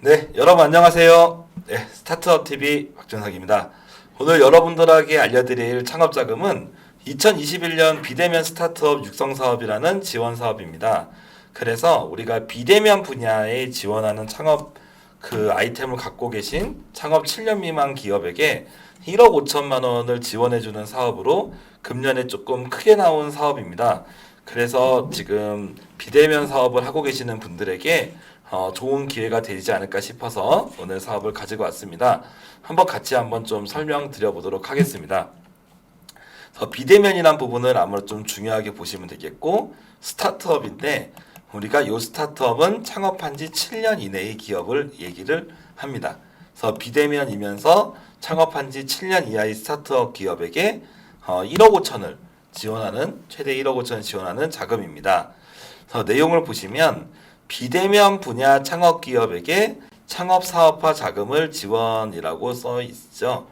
네, 여러분 안녕하세요. 네, 스타트업 TV 박준석입니다. 오늘 여러분들에게 알려드릴 창업 자금은 2021년 비대면 스타트업 육성 사업이라는 지원 사업입니다. 그래서 우리가 비대면 분야에 지원하는 창업 아이템을 갖고 계신 창업 7년 미만 기업에게 1억 5천만 원을 지원해주는 사업으로 금년에 조금 크게 나온 사업입니다. 그래서 지금 비대면 사업을 하고 계시는 분들에게 좋은 기회가 되지 않을까 싶어서 오늘 사업을 가지고 왔습니다. 한번 좀 설명드려 보도록 하겠습니다. 비대면이란 부분을 아무래도 좀 중요하게 보시면 되겠고, 스타트업인데 우리가 이 스타트업은 창업한 지 7년 이내의 기업을 얘기를 합니다. 그래서 비대면이면서 창업한 지 7년 이하의 스타트업 기업에게 1억 5천을 지원하는, 최대 1억 5천을 지원하는 자금입니다. 그래서 내용을 보시면 비대면 분야 창업 기업에게 창업 사업화 자금을 지원이라고 써 있죠.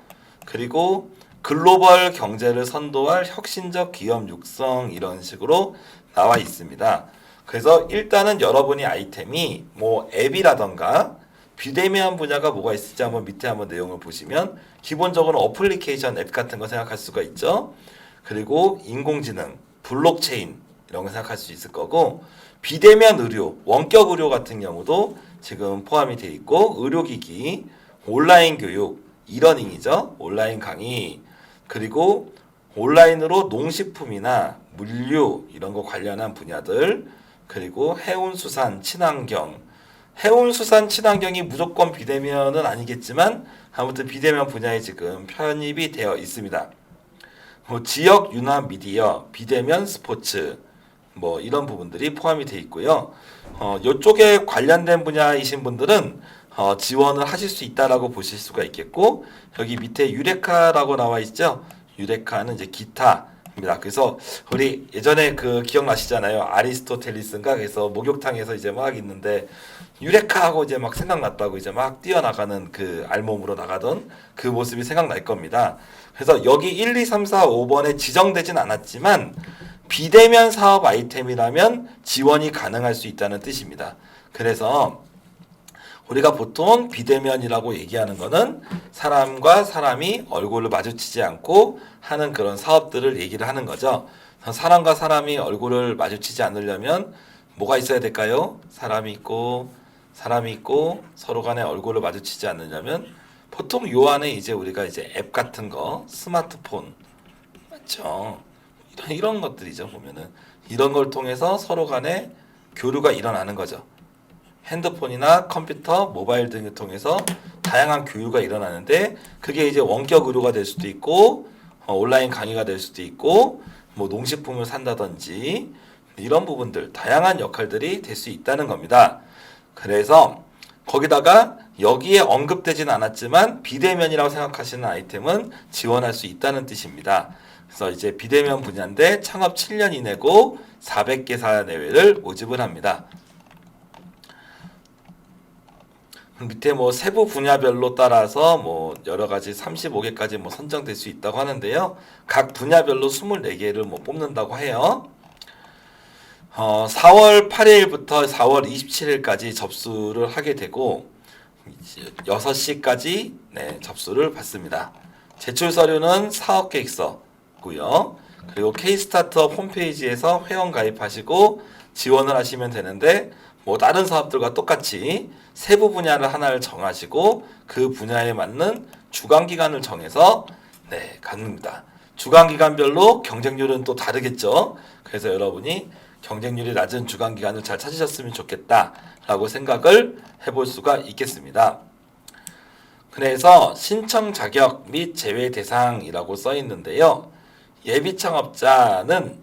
그리고 글로벌 경제를 선도할 혁신적 기업 육성, 이런 식으로 나와 있습니다. 그래서 일단은 여러분이 아이템이 뭐 앱이라던가 비대면 분야가 뭐가 있을지 밑에 한번 내용을 보시면 기본적으로 어플리케이션 앱 같은 거 생각할 수가 있죠. 그리고 인공지능, 블록체인 이런 거 생각할 수 있을 거고, 비대면 의료, 원격 의료 같은 경우도 지금 포함이 되어 있고, 의료기기, 온라인 교육, 이러닝이죠. 온라인 강의, 그리고 온라인으로 농식품이나 물류 이런 거 관련한 분야들, 그리고 해운수산, 친환경. 해운수산, 친환경이 무조건 비대면은 아니겠지만 아무튼 비대면 분야에 지금 편입이 되어 있습니다. 지역 융합 미디어, 비대면 스포츠, 뭐 이런 부분들이 포함이 되어 있고요. 이쪽에 관련된 분야이신 분들은 지원을 하실 수 있다라고 보실 수가 있겠고, 여기 밑에 유레카라고 나와 있죠. 유레카는 이제 기타입니다. 그래서 우리 예전에 기억나시잖아요. 아리스토텔리스인가, 그래서 목욕탕에서 이제 막 있는데 유레카하고 이제 막 생각났다고 이제 막 뛰어나가는 알몸으로 나가던 그 모습이 생각날 겁니다. 그래서 여기 1, 2, 3, 4, 5번에 지정되진 않았지만 비대면 사업 아이템이라면 지원이 가능할 수 있다는 뜻입니다. 그래서 우리가 보통 비대면이라고 얘기하는 거는 사람과 사람이 얼굴을 마주치지 않고 하는 그런 사업들을 얘기를 하는 거죠. 사람과 사람이 얼굴을 마주치지 않으려면 뭐가 있어야 될까요? 사람이 있고 서로 간에 얼굴을 마주치지 않으려면 보통 요 안에 이제 우리가 이제 앱 같은 거, 스마트폰, 맞죠? 이런 것들이죠. 보면은 이런 걸 통해서 서로 간에 교류가 일어나는 거죠. 핸드폰이나 컴퓨터, 모바일 등을 통해서 다양한 교류가 일어나는데, 그게 이제 원격 의료가 될 수도 있고, 온라인 강의가 될 수도 있고, 뭐 농식품을 산다든지 이런 부분들, 다양한 역할들이 될 수 있다는 겁니다. 그래서 거기다가 여기에 언급되지는 않았지만 비대면이라고 생각하시는 아이템은 지원할 수 있다는 뜻입니다. 그래서 이제 비대면 분야인데 창업 7년 이내고 400개사 내외를 모집을 합니다. 밑에 뭐 세부 분야별로 따라서 뭐 여러 가지 35개까지 뭐 선정될 수 있다고 하는데요. 각 분야별로 24개를 뭐 뽑는다고 해요. 4월 8일부터 4월 27일까지 접수를 하게 되고 6시까지 접수를 받습니다. 제출 서류는 사업 계획서고요. 그리고 K-스타트업 홈페이지에서 회원 가입하시고 지원을 하시면 되는데, 뭐 다른 사업들과 똑같이 세부 분야를 하나를 정하시고 그 분야에 맞는 주간 기간을 정해서 갑니다. 주간 기간별로 경쟁률은 또 다르겠죠. 그래서 여러분이 경쟁률이 낮은 주간 기간을 잘 찾으셨으면 좋겠다라고 생각을 해볼 수가 있겠습니다. 그래서 신청 자격 및 제외 대상이라고 써 있는데요. 예비 창업자는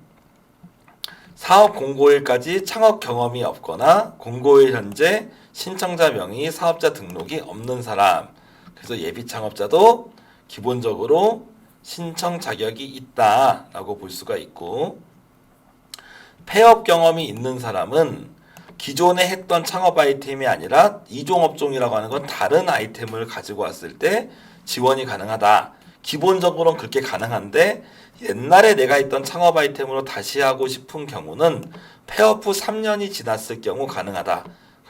사업 공고일까지 창업 경험이 없거나 공고일 현재 신청자 명의 사업자 등록이 없는 사람. 그래서 예비 창업자도 기본적으로 신청 자격이 있다라고 볼 수가 있고, 폐업 경험이 있는 사람은 기존에 했던 창업 아이템이 아니라 이종업종이라고 하는 건 다른 아이템을 가지고 왔을 때 지원이 가능하다. 기본적으로는 그렇게 가능한데 옛날에 내가 했던 창업 아이템으로 다시 하고 싶은 경우는 폐업 후 3년이 지났을 경우 가능하다.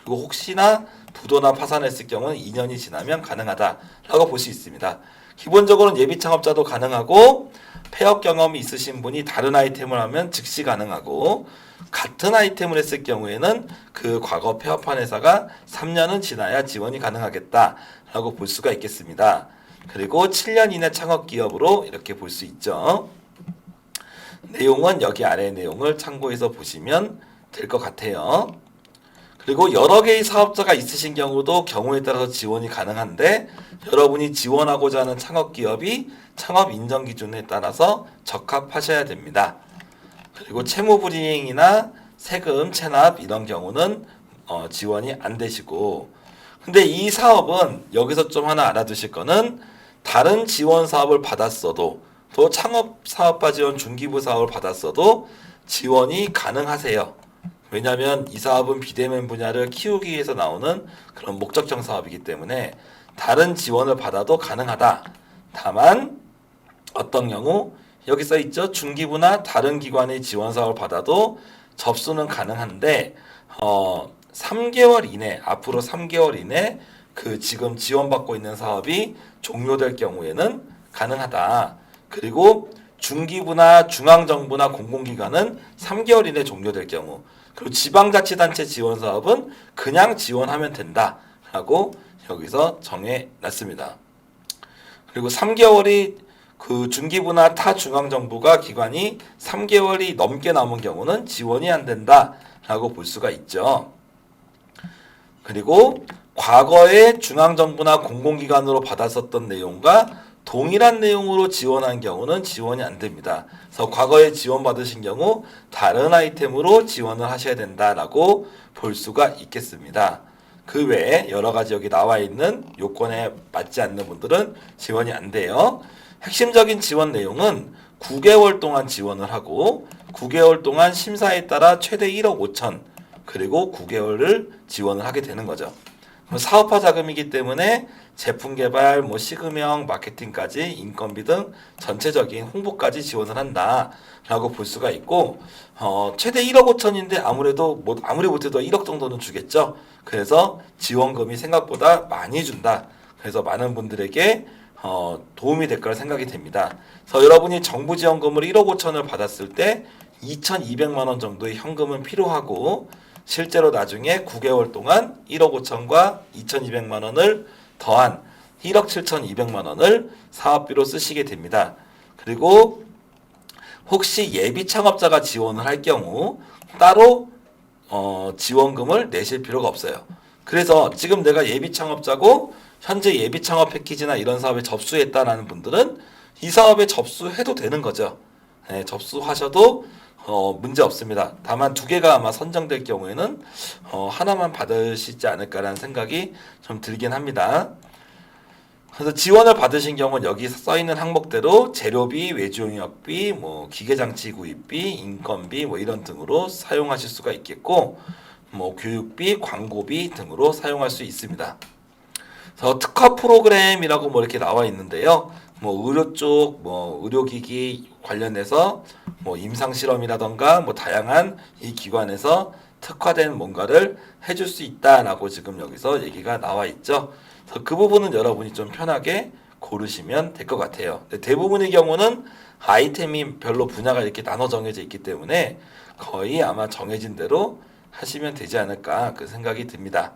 그리고 혹시나 부도나 파산했을 경우는 2년이 지나면 가능하다라고 볼 수 있습니다. 기본적으로는 예비 창업자도 가능하고 폐업 경험이 있으신 분이 다른 아이템을 하면 즉시 가능하고 같은 아이템을 했을 경우에는 그 과거 폐업한 회사가 3년은 지나야 지원이 가능하겠다라고 볼 수가 있겠습니다. 그리고 7년 이내 창업 기업으로 이렇게 볼 수 있죠. 내용은 여기 아래 내용을 참고해서 보시면 될 것 같아요. 그리고 여러 개의 사업자가 있으신 경우도 경우에 따라서 지원이 가능한데 여러분이 지원하고자 하는 창업기업이 창업 인정 기준에 따라서 적합하셔야 됩니다. 그리고 채무불이행이나 세금 체납 이런 경우는 지원이 안 되시고, 근데 이 사업은 여기서 좀 하나 알아두실 거는 다른 지원 사업을 받았어도 또 창업 사업화 지원 중기부 사업을 받았어도 지원이 가능하세요. 왜냐하면 이 사업은 비대면 분야를 키우기 위해서 나오는 그런 목적형 사업이기 때문에 다른 지원을 받아도 가능하다. 다만 어떤 경우 여기 써 있죠. 중기부나 다른 기관의 지원 사업을 받아도 접수는 가능한데 3개월 이내, 앞으로 3개월 이내 그 지금 지원받고 있는 사업이 종료될 경우에는 가능하다. 그리고 중기부나 중앙정부나 공공기관은 3개월 이내 종료될 경우, 그리고 지방자치단체 지원 사업은 그냥 지원하면 된다라고 여기서 정해놨습니다. 그리고 3개월이 그 중기부나 타 중앙정부가 기관이 3개월이 넘게 남은 경우는 지원이 안 된다라고 볼 수가 있죠. 그리고 과거에 중앙정부나 공공기관으로 받았었던 내용과 동일한 내용으로 지원한 경우는 지원이 안 됩니다. 그래서 과거에 지원받으신 경우 다른 아이템으로 지원을 하셔야 된다라고 볼 수가 있겠습니다. 그 외에 여러 가지 여기 나와 있는 요건에 맞지 않는 분들은 지원이 안 돼요. 핵심적인 지원 내용은 9개월 동안 지원을 하고 9개월 동안 심사에 따라 최대 1억 5천 그리고 9개월을 지원을 하게 되는 거죠. 사업화 자금이기 때문에 제품 개발, 시급형, 마케팅까지 인건비 등 전체적인 홍보까지 지원을 한다라고 볼 수가 있고 최대 1억 5천인데 아무래도 아무리 못해도 1억 정도는 주겠죠. 그래서 지원금이 생각보다 많이 준다. 그래서 많은 분들에게 도움이 될 거라 생각이 됩니다. 그래서 여러분이 정부 지원금을 1억 5천을 받았을 때 2,200만 원 정도의 현금은 필요하고 실제로 나중에 9개월 동안 1억 5천과 2,200만 원을 더한 1억 7,200만 원을 사업비로 쓰시게 됩니다. 그리고 혹시 예비 창업자가 지원을 할 경우 따로 지원금을 내실 필요가 없어요. 그래서 지금 내가 예비 창업자고 현재 예비 창업 패키지나 이런 사업에 접수했다라는 분들은 이 사업에 접수해도 되는 거죠. 네, 접수하셔도 문제 없습니다. 다만 2개가 아마 선정될 경우에는 하나만 받으시지 않을까라는 생각이 좀 들긴 합니다. 그래서 지원을 받으신 경우는 여기 써 있는 항목대로 재료비, 외주용역비, 기계장치 구입비, 인건비 이런 등으로 사용하실 수가 있겠고, 교육비, 광고비 등으로 사용할 수 있습니다. 그래서 특화 프로그램이라고 이렇게 나와 있는데요. 의료 쪽, 의료기기 관련해서 임상 실험이라던가 다양한 이 기관에서 특화된 뭔가를 해줄 수 있다라고 지금 여기서 얘기가 나와 있죠. 그래서 그 부분은 여러분이 좀 편하게 고르시면 될 것 같아요. 대부분의 경우는 아이템이 별로 분야가 이렇게 나눠 정해져 있기 때문에 거의 아마 정해진 대로 하시면 되지 않을까 그 생각이 듭니다.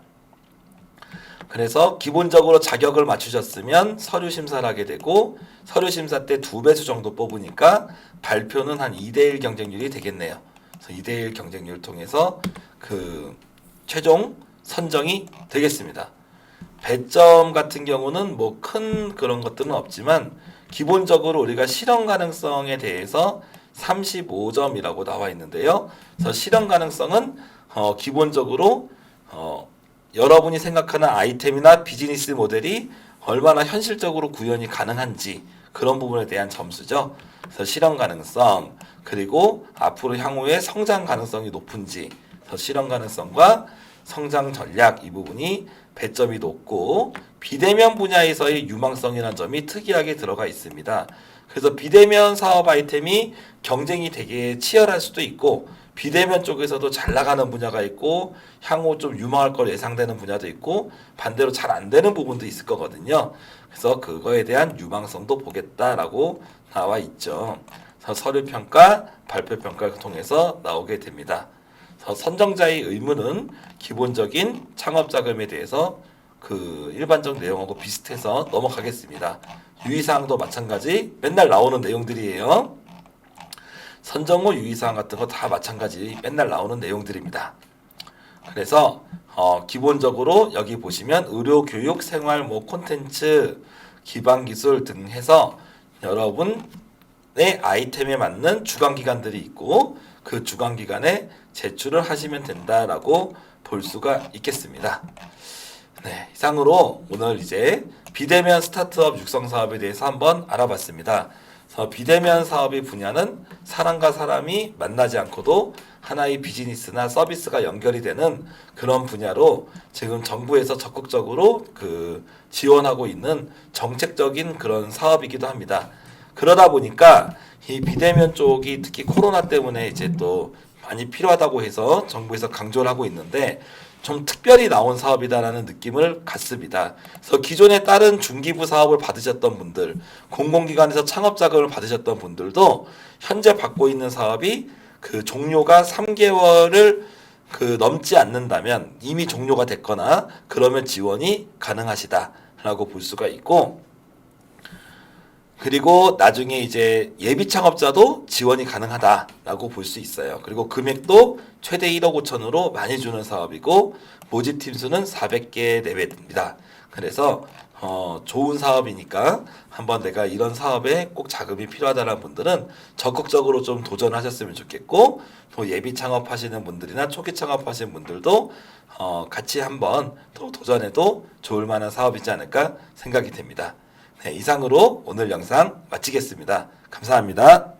그래서 기본적으로 자격을 맞추셨으면 서류 심사를 하게 되고 서류 심사 때 2배수 정도 뽑으니까 발표는 한 2대1 경쟁률이 되겠네요. 그래서 2대1 경쟁률을 통해서 그 최종 선정이 되겠습니다. 배점 같은 경우는 큰 그런 것들은 없지만 기본적으로 우리가 실현 가능성에 대해서 35점이라고 나와 있는데요. 그래서 실현 가능성은 기본적으로 여러분이 생각하는 아이템이나 비즈니스 모델이 얼마나 현실적으로 구현이 가능한지 그런 부분에 대한 점수죠. 그래서 실현 가능성, 그리고 앞으로 향후에 성장 가능성이 높은지, 그래서 실현 가능성과 성장 전략 이 부분이 배점이 높고 비대면 분야에서의 유망성이라는 점이 특이하게 들어가 있습니다. 그래서 비대면 사업 아이템이 경쟁이 되게 치열할 수도 있고 비대면 쪽에서도 잘 나가는 분야가 있고 향후 좀 유망할 걸 예상되는 분야도 있고 반대로 잘 안 되는 부분도 있을 거거든요. 그래서 그거에 대한 유망성도 보겠다라고 나와 있죠. 그래서 서류 평가, 발표 평가를 통해서 나오게 됩니다. 그래서 선정자의 의무는 기본적인 창업 자금에 대해서 그 일반적 내용하고 비슷해서 넘어가겠습니다. 유의사항도 마찬가지 맨날 나오는 내용들이에요. 선정 후 유의사항 같은 거 다 마찬가지 맨날 나오는 내용들입니다. 그래서 기본적으로 여기 보시면 의료, 교육, 생활, 콘텐츠, 기반 기술 등 해서 여러분의 아이템에 맞는 주관 기관들이 있고 그 주관 기관에 제출을 하시면 된다라고 볼 수가 있겠습니다. 네, 이상으로 오늘 이제 비대면 스타트업 육성 사업에 대해서 한번 알아봤습니다. 그래서 비대면 사업의 분야는 사람과 사람이 만나지 않고도 하나의 비즈니스나 서비스가 연결이 되는 그런 분야로 지금 정부에서 적극적으로 지원하고 있는 정책적인 그런 사업이기도 합니다. 그러다 보니까 이 비대면 쪽이 특히 코로나 때문에 이제 또 많이 필요하다고 해서 정부에서 강조를 하고 있는데 좀 특별히 나온 사업이다라는 느낌을 갖습니다. 그래서 기존에 다른 중기부 사업을 받으셨던 분들, 공공기관에서 창업 자금을 받으셨던 분들도 현재 받고 있는 사업이 그 종료가 3개월을 넘지 않는다면 이미 종료가 됐거나 그러면 지원이 가능하시다라고 볼 수가 있고, 그리고 나중에 이제 예비 창업자도 지원이 가능하다라고 볼 수 있어요. 그리고 금액도 최대 1억 5천으로 많이 주는 사업이고 모집 팀 수는 400개 내외입니다. 그래서 좋은 사업이니까 한번 내가 이런 사업에 꼭 자금이 필요하다는 분들은 적극적으로 좀 도전하셨으면 좋겠고, 또 예비 창업하시는 분들이나 초기 창업하시는 분들도 같이 한번 또 도전해도 좋을 만한 사업이지 않을까 생각이 됩니다. 네, 이상으로 오늘 영상 마치겠습니다. 감사합니다.